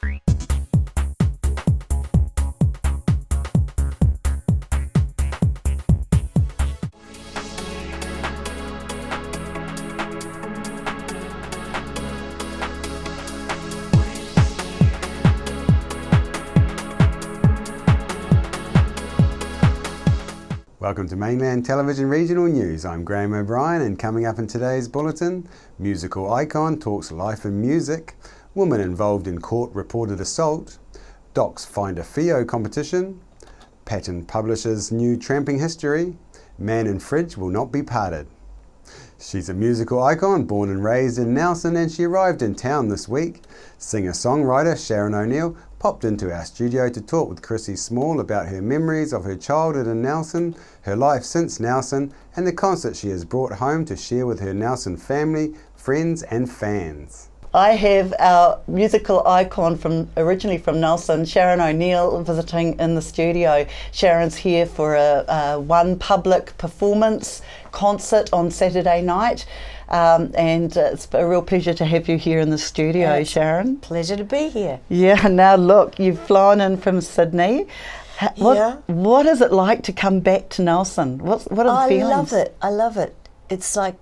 Welcome to Mainland Television Regional News. I'm Graham O'Brien, and coming up in today's bulletin, musical icon talks life and music, woman involved in court reported assault, docs find a FIO competition, Pattern publishes new tramping history, man and fridge will not be parted. She's a musical icon, born and raised in Nelson, and she arrived in town this week. Singer-songwriter Sharon O'Neill popped into our studio to talk with Chrissy Small about her memories of her childhood in Nelson, her life since Nelson, and the concert she has brought home to share with her Nelson family, friends and fans. I have our musical icon originally from Nelson, Sharon O'Neill, visiting in the studio. Sharon's here for a one public performance concert on Saturday night. And it's a real pleasure to have you here in the studio, Sharon. Pleasure to be here. Yeah, now look, you've flown in from Sydney. What is it like to come back to Nelson? What are the feelings? I love it. It's like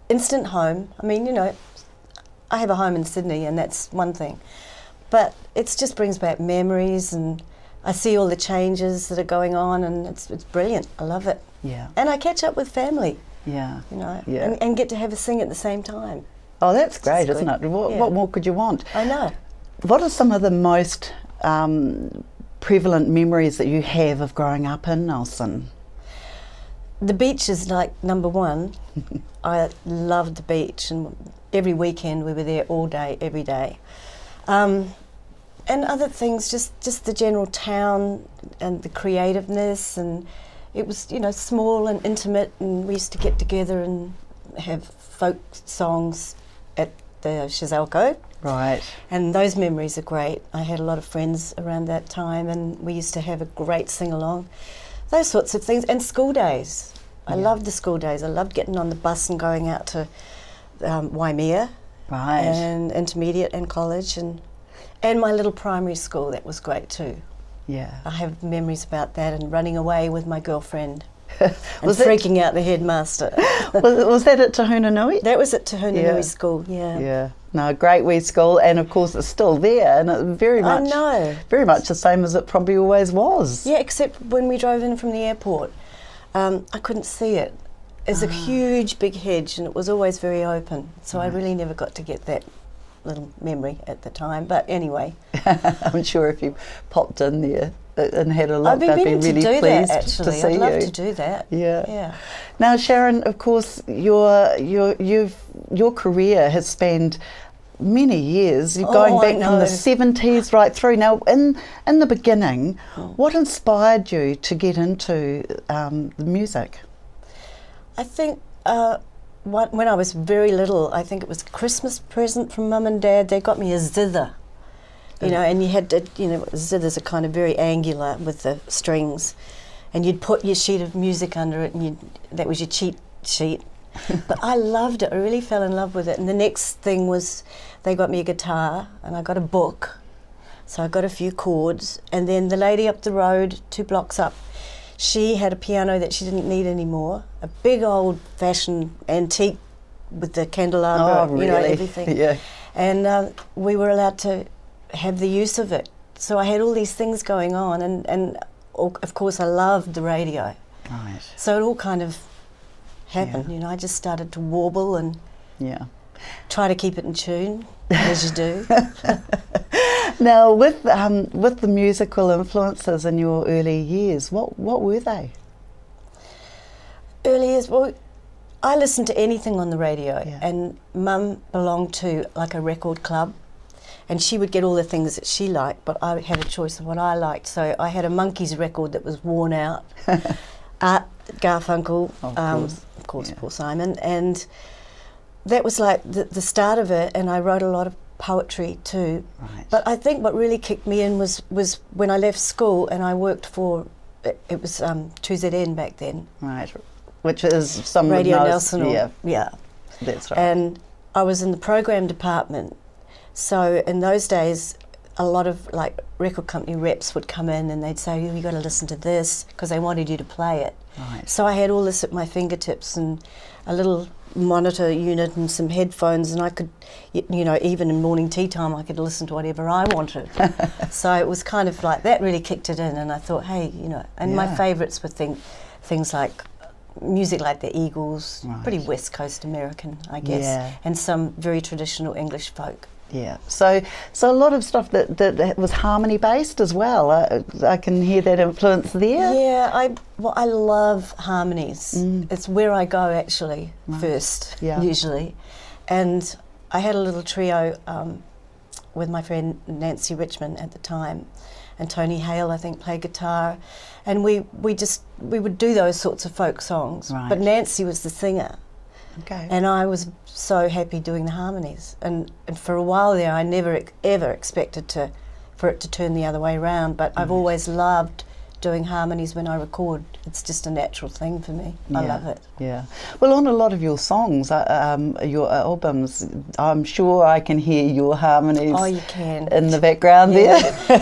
instant home. I mean, you know, I have a home in Sydney and that's one thing. But it just brings back memories, and I see all the changes that are going on, and it's brilliant. I love it. Yeah. And I catch up with family. Yeah. You know, yeah. and get to have a sing at the same time. Oh, that's great, isn't it? What more could you want? I know. What are some of the most prevalent memories that you have of growing up in Nelson? The beach is like number one. I loved the beach, and every weekend we were there all day, every day. And other things, just the general town and the creativeness, and it was, you know, small and intimate, and we used to get together and have folk songs at the Shizelko. Right. And those memories are great. I had a lot of friends around that time, and we used to have a great sing-along. Those sorts of things. And school days. I loved the school days. I loved getting on the bus and going out to Waimea. Right. And intermediate and college, and my little primary school. That was great too. Yeah. I have memories about that, and running away with my girlfriend and freaking out the headmaster. was that at Tahuna Nui? That was at Tahuna Nui School, yeah. Yeah. No, great wee school, and of course it's still there, and it very much the same as it probably always was. Yeah, except when we drove in from the airport, I couldn't see it. It's a huge big hedge, and it was always very open, so I really never got to get that little memory at the time. But anyway, I'm sure if you popped in there and had a look, I'd be really pleased to see you. I'd love to do that. Yeah. Now, Sharon, of course, your career has spanned many years. You're going back from the 70s right through. Now, in the beginning, what inspired you to get into the music? I think when I was very little, I think it was a Christmas present from Mum and Dad. They got me a zither, you know, and you had to, you know, zithers are kind of very angular with the strings, and you'd put your sheet of music under it, and that was your cheat sheet. But I loved it. I really fell in love with it. And the next thing was they got me a guitar, and I got a book. So I got a few chords, and then the lady up the road, 2 blocks up, she had a piano that she didn't need anymore, a big old-fashioned antique with the candelabra, you know, everything. Yeah. And we were allowed to have the use of it. So I had all these things going on, and of course I loved the radio. Right. So it all kind of happened, you know. I just started to warble and try to keep it in tune, as you do. Now, with the musical influences in your early years, what were they? Early years, well, I listened to anything on the radio, and Mum belonged to like a record club, and she would get all the things that she liked, but I had a choice of what I liked. So I had a Monkees record that was worn out, Art Garfunkel, of course Paul Simon, and that was like the start of it, and I wrote a lot of poetry too. Right. But I think what really kicked me in was when I left school and I worked for, it was 2ZN back then. Right, which is some Radio Nelson. Yeah, that's right. And I was in the program department. So in those days, a lot of like record company reps would come in and they'd say, you got to listen to this, because they wanted you to play it. Right. So I had all this at my fingertips and a little monitor unit and some headphones, and I could, even in morning tea time, I could listen to whatever I wanted. So it was kind of like that really kicked it in, and I thought, hey, and my favourites were things like music like the Eagles, Right. pretty West Coast American, I guess, Yeah. and some very traditional English folk. Yeah, so a lot of stuff that was harmony based as well. I can hear that influence there. Yeah, I love harmonies. It's where I go actually Right. first, Yeah. usually. And I had a little trio with my friend Nancy Richmond at the time, and Tony Hale, I think, played guitar, and we would do those sorts of folk songs. Right. But Nancy was the singer. Okay. And I was so happy doing the harmonies. And for a while there, I never ever expected for it to turn the other way around. But I've always loved doing harmonies when I record. It's just a natural thing for me. I love it. Yeah. Well, on a lot of your songs, your albums, I'm sure I can hear your harmonies. Oh, you can. In the background there.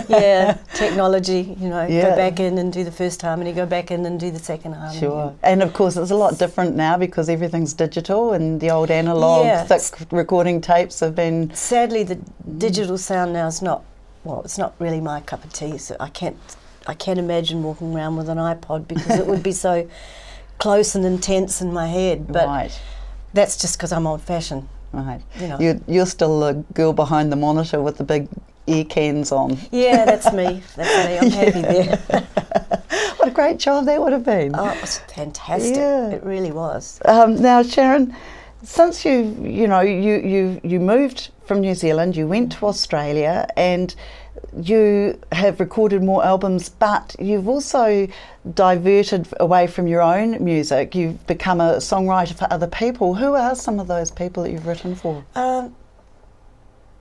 Yeah, technology, Yeah. go back in and do the first harmony, go back in and do the second harmony. Sure. And of course, it's a lot different now because everything's digital, and the old analog thick recording tapes have been. Sadly, the digital sound now is it's not really my cup of tea, so I can't imagine walking around with an iPod because it would be so close and intense in my head. But Right. that's just because I'm old-fashioned. Right. You know. You're still the girl behind the monitor with the big ear cans on. Yeah, that's me. That's me. I'm happy there. What a great job that would have been. Oh, it was fantastic. Yeah. It really was. Now, Sharon, since you moved from New Zealand, you went to Australia, and you have recorded more albums, but you've also diverted away from your own music. You've become a songwriter for other people. Who are some of those people that you've written for?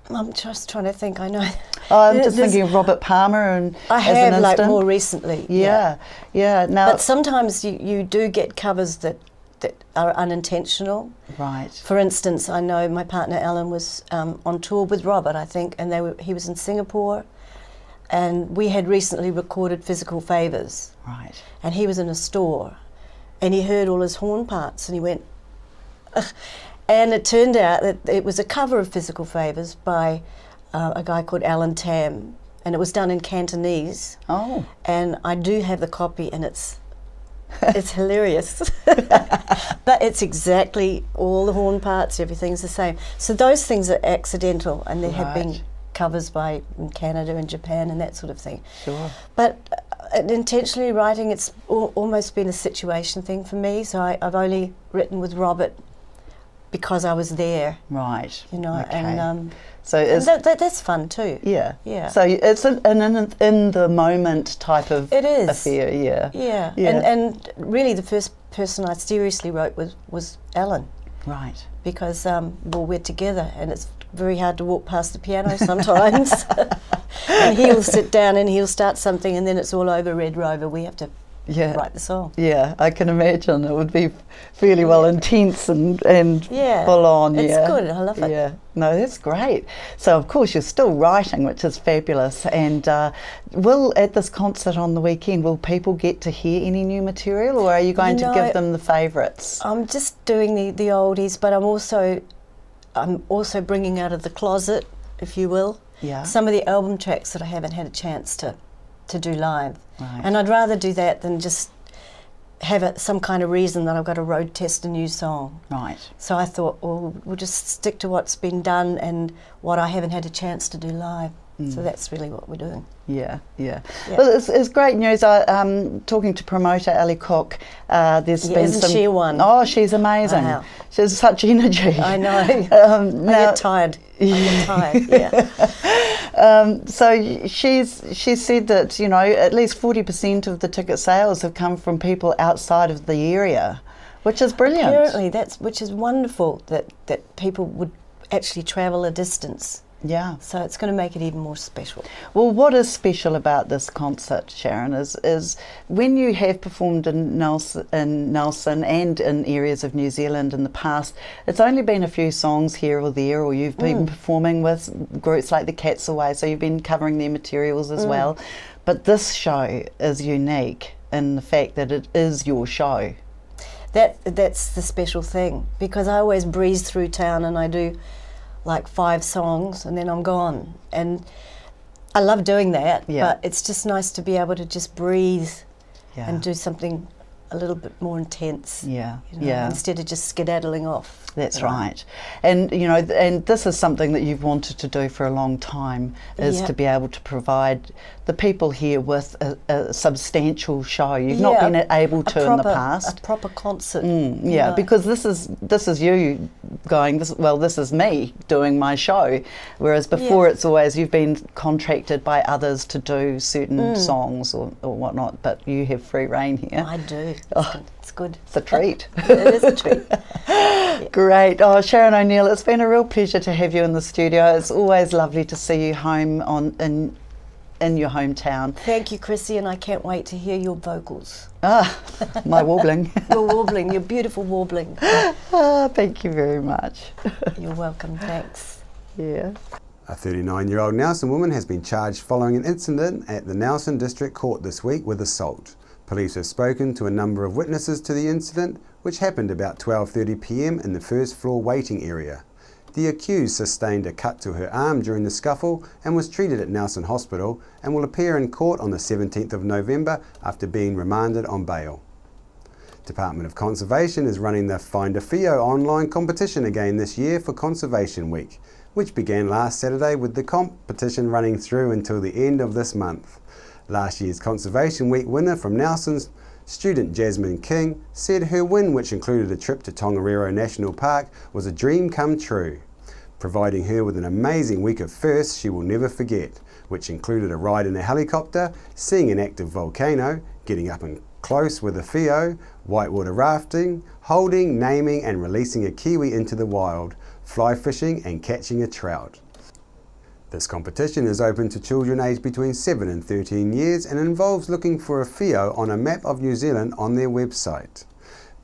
I'm just trying to think. I know. I'm just thinking of Robert Palmer and I as an have, like, instant. more recently. Yeah. Now, But sometimes you do get covers that are unintentional. right. For instance, I know my partner Alan was on tour with Robert, I think, and he was in Singapore, and we had recently recorded Physical Favours, Right. and he was in a store, and he heard all his horn parts, and he went, ugh. And it turned out that it was a cover of Physical Favours by a guy called Alan Tam, and it was done in Cantonese, Oh. and I do have the copy, and it's hilarious. But it's exactly all the horn parts, everything's the same. So those things are accidental, and there have been Right. covers by in Canada and Japan and that sort of thing. Sure. But intentionally writing, it's almost been a situation thing for me. So I've only written with Robert because I was there, Right. Okay. and So it's that's fun too. yeah. Yeah. So it's an in the moment type of It is. affair. Yeah. Yeah. Yeah. And really the first person I seriously wrote with was Alan. Right. Because we're together, and it's very hard to walk past the piano sometimes. And he'll sit down and he'll start something, and then it's all over Red Rover. We have to Yeah. write the song. Yeah, I can imagine it would be fairly well intense and Yeah. full on. It's Yeah. good. I love it. Yeah, no, that's great. So of course you're still writing, which is fabulous. And at this concert on the weekend, will people get to hear any new material, or are you going to give them the favourites? I'm just doing the oldies, but I'm also bringing out of the closet, if you will, Yeah. some of the album tracks that I haven't had a chance to do live. Right. And I'd rather do that than just have some kind of reason that I've got to road test a new song. Right. So I thought, well, we'll just stick to what's been done and what I haven't had a chance to do live. So that's really what we're doing. Yeah. Yeah. Well, it's great news. Talking to promoter Ali Cook, there's been isn't some. she one? Oh, she's amazing. Wow. She has such energy. I know. I now, get tired. I get tired, yeah. So she said that at least 40% of the ticket sales have come from people outside of the area, which is brilliant. Apparently, which is wonderful that people would actually travel a distance Yeah. So it's going to make it even more special. Well, what is special about this concert, Sharon, is when you have performed in Nelson and in areas of New Zealand in the past, it's only been a few songs here or there, or you've been performing with groups like the Cats Away, so you've been covering their materials as well. But this show is unique in the fact that it is your show. That's the special thing, because I always breeze through town and I do like 5 songs and then I'm gone, and I love doing that, but it's just nice to be able to just breathe and do something a little bit more intense, instead of just skedaddling off. That's right. And and this is something that you've wanted to do for a long time, is to be able to provide the people here with a substantial show. You've not been able to in the past. A proper concert. Because this is you going, this is me doing my show, whereas before it's always you've been contracted by others to do certain songs or whatnot, but you have free reign here. I do. It's good. It's a treat. It is a treat. Great. Oh, Sharon O'Neill, it's been a real pleasure to have you in the studio. It's always lovely to see you home in your hometown. Thank you, Chrissy, and I can't wait to hear your vocals. My warbling. Your warbling, your beautiful warbling. Thank you very much. You're welcome, thanks. Yeah. A 39-year-old Nelson woman has been charged following an incident at the Nelson District Court this week with assault. Police have spoken to a number of witnesses to the incident, which happened about 12:30 p.m. in the first floor waiting area. The accused sustained a cut to her arm during the scuffle and was treated at Nelson Hospital and will appear in court on the 17th of November after being remanded on bail. Department of Conservation is running the Find a Fio online competition again this year for Conservation Week, which began last Saturday with the competition running through until the end of this month. Last year's Conservation Week winner from Nelson's, student Jasmine King, said her win, which included a trip to Tongariro National Park, was a dream come true, providing her with an amazing week of firsts she will never forget, which included a ride in a helicopter, seeing an active volcano, getting up and close with a Fio, whitewater rafting, holding, naming and releasing a kiwi into the wild, fly fishing and catching a trout. This competition is open to children aged between 7 and 13 years and involves looking for a Fio on a map of New Zealand on their website.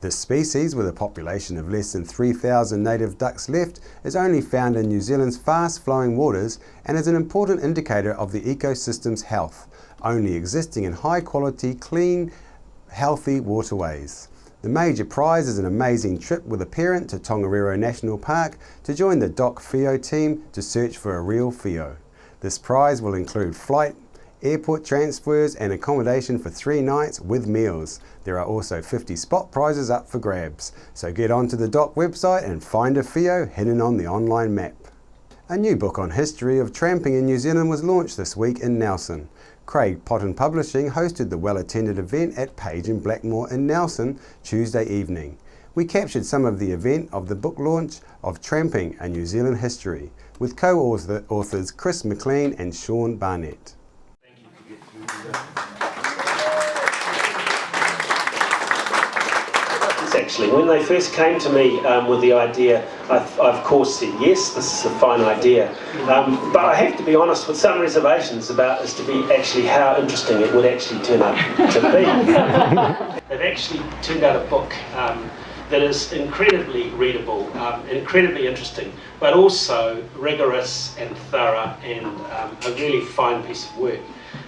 This species, with a population of less than 3,000 native ducks left, is only found in New Zealand's fast-flowing waters and is an important indicator of the ecosystem's health, only existing in high-quality, clean, healthy waterways. The major prize is an amazing trip with a parent to Tongariro National Park to join the Doc Fio team to search for a real Fio. This prize will include flight, airport transfers and accommodation for 3 nights with meals. There are also 50 spot prizes up for grabs, so get onto the Doc website and find a Fio hidden on the online map. A new book on history of tramping in New Zealand was launched this week in Nelson. Craig Potton Publishing hosted the well-attended event at Page and Blackmore in Nelson Tuesday evening. We captured some of the event of the book launch of Tramping, a New Zealand History, with co-authors Chris McLean and Sean Barnett. Actually, when they first came to me with the idea, I of course said yes, this is a fine idea, but I have to be honest with some reservations about as to be actually how interesting it would actually turn out to be. They've actually turned out a book that is incredibly readable, incredibly interesting, but also rigorous and thorough and a really fine piece of work.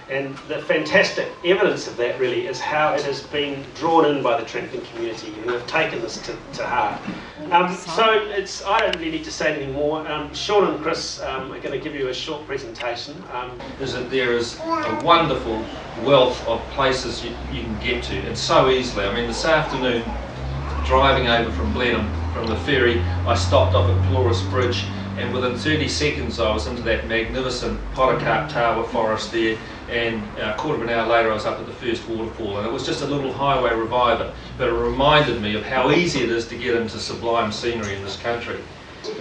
And the fantastic evidence of that really is how it has been drawn in by the tramping community who have taken this to heart. So I don't really need to say anything more. Sean and Chris are going to give you a short presentation. Is that there is a wonderful wealth of places you can get to, and so easily. I mean, this afternoon, driving over from Blenheim, from the ferry, I stopped off at Flores Bridge, and within 30 seconds I was into that magnificent Potocarp Tower forest there, and a quarter of an hour later I was up at the first waterfall, and it was just a little highway reviver, but it reminded me of how easy it is to get into sublime scenery in this country.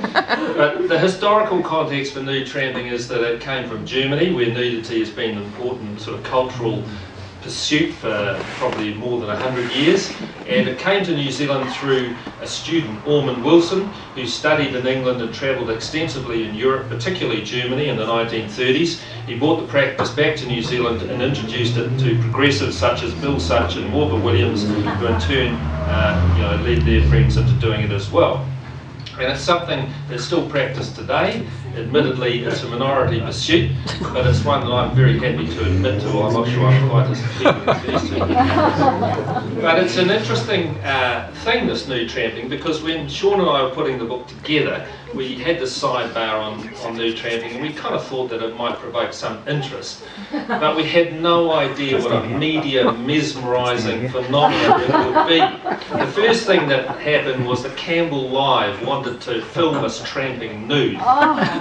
But the historical context for nude tramping is that it came from Germany, where nudity has been an important sort of cultural pursuit for probably more than 100 years, and it came to New Zealand through a student, Ormond Wilson, who studied in England and travelled extensively in Europe, particularly Germany in the 1930s. He brought the practice back to New Zealand and introduced it to progressives such as Bill Such and Morva Williams, who in turn led their friends into doing it as well. And it's something that's still practiced today. Admittedly, it's a minority pursuit, but it's one that I'm very happy to admit to. I'm not sure I'm quite as keen as these two. But it's an interesting thing, this nude tramping, because when Sean and I were putting the book together, we had this sidebar on nude tramping, and we kind of thought that it might provoke some interest. But we had no idea what a media mesmerising phenomenon it would be. The first thing that happened was that Campbell Live wanted to film us tramping nude.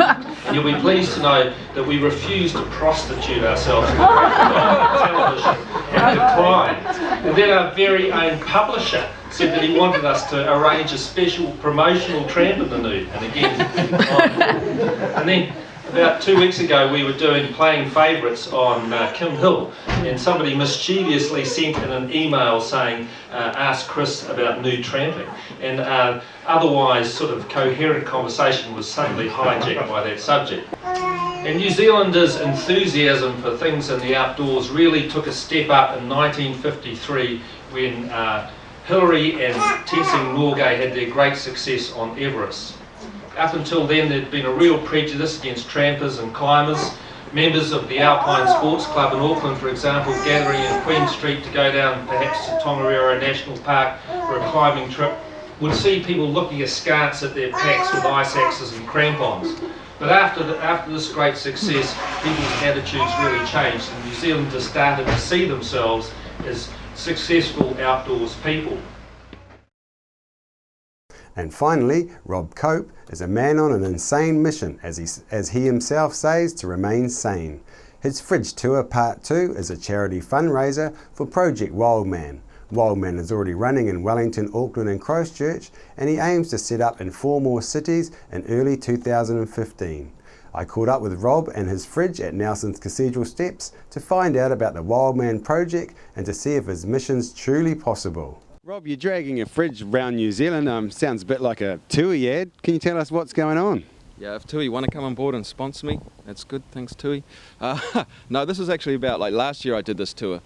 And you'll be pleased to know that we refused to prostitute ourselves to television and declined. And then our very own publisher said that he wanted us to arrange a special promotional tramp in the nude. And again, and then about 2 weeks ago we were playing favourites on Kim Hill, and somebody mischievously sent in an email saying, ask Chris about nude tramping. And otherwise sort of coherent conversation was suddenly hijacked by that subject. And New Zealanders' enthusiasm for things in the outdoors really took a step up in 1953 when Hillary and Tenzing Norgay had their great success on Everest. Up until then, there'd been a real prejudice against trampers and climbers. Members of the Alpine Sports Club in Auckland, for example, gathering in Queen Street to go down perhaps to Tongariro National Park for a climbing trip, would see people looking askance at their packs with ice axes and crampons. But after this great success, people's attitudes really changed, and New Zealanders started to see themselves as successful outdoors people. And finally, Rob Cope is a man on an insane mission, as he himself says, to remain sane. His Fridge Tour Part 2 is a charity fundraiser for Project Wildman. Wildman is already running in Wellington, Auckland and Christchurch, and he aims to set up in 4 more cities in early 2015. I caught up with Rob and his fridge at Nelson's Cathedral Steps to find out about the Wildman project and to see if his mission's truly possible. Rob, you're dragging a fridge around New Zealand. Sounds a bit like a TUI ad. Can you tell us what's going on? Yeah, if TUI want to come on board and sponsor me, that's good. Thanks, TUI. No, this is actually about, last year I did this tour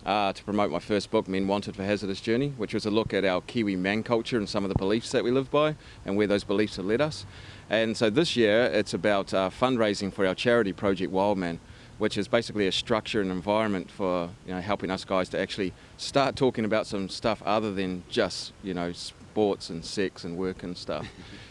to promote my first book, Men Wanted for Hazardous Journey, which was a look at our Kiwi man culture and some of the beliefs that we live by and where those beliefs have led us. And so this year it's about fundraising for our charity Project Wildman, which is basically a structure and environment for helping us guys to actually start talking about some stuff other than just sports and sex and work and stuff.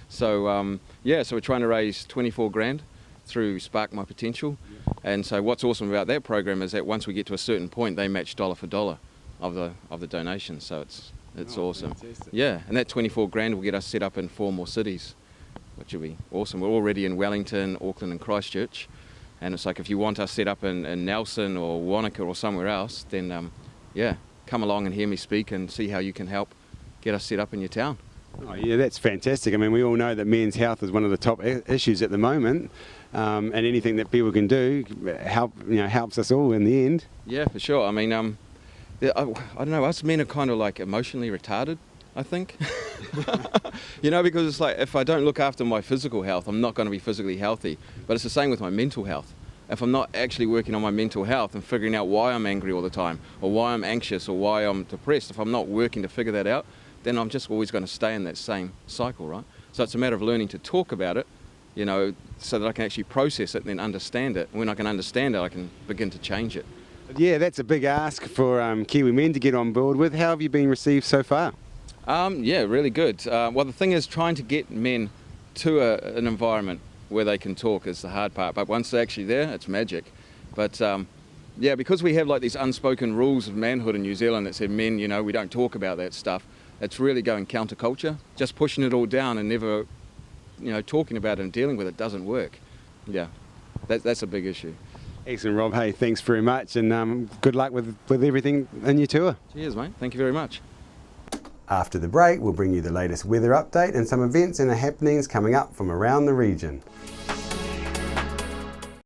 So so we're trying to raise 24 grand through Spark My Potential, and so what's awesome about that program is that once we get to a certain point, they match dollar for dollar of the donation. So it's awesome. Fantastic. Yeah, and that 24 grand will get us set up in 4 more cities, which will be awesome. We're already in Wellington, Auckland and Christchurch. And it's like if you want us set up in Nelson or Wanaka or somewhere else, then come along and hear me speak and see how you can help get us set up in your town. Oh, yeah, that's fantastic. I mean, we all know that men's health is one of the top issues at the moment, and anything that people can do helps us all in the end. Yeah, for sure. I mean, I don't know, us men are kind of like emotionally retarded, I think. Because it's like if I don't look after my physical health, I'm not going to be physically healthy. But it's the same with my mental health. If I'm not actually working on my mental health and figuring out why I'm angry all the time, or why I'm anxious, or why I'm depressed, if I'm not working to figure that out, then I'm just always going to stay in that same cycle, right? So it's a matter of learning to talk about it, so that I can actually process it and then understand it. And when I can understand it, I can begin to change it. Yeah, that's a big ask for Kiwi men to get on board with. How have you been received so far? Yeah, really good. Well, the thing is, trying to get men to an environment where they can talk is the hard part. But once they're actually there, it's magic. But because we have these unspoken rules of manhood in New Zealand that said men, we don't talk about that stuff. It's really going counterculture. Just pushing it all down and never, talking about it and dealing with it doesn't work. Yeah, that's a big issue. Excellent, Rob. Hey, thanks very much, and good luck with everything in your tour. Cheers, mate. Thank you very much. After the break, we'll bring you the latest weather update and some events and happenings coming up from around the region.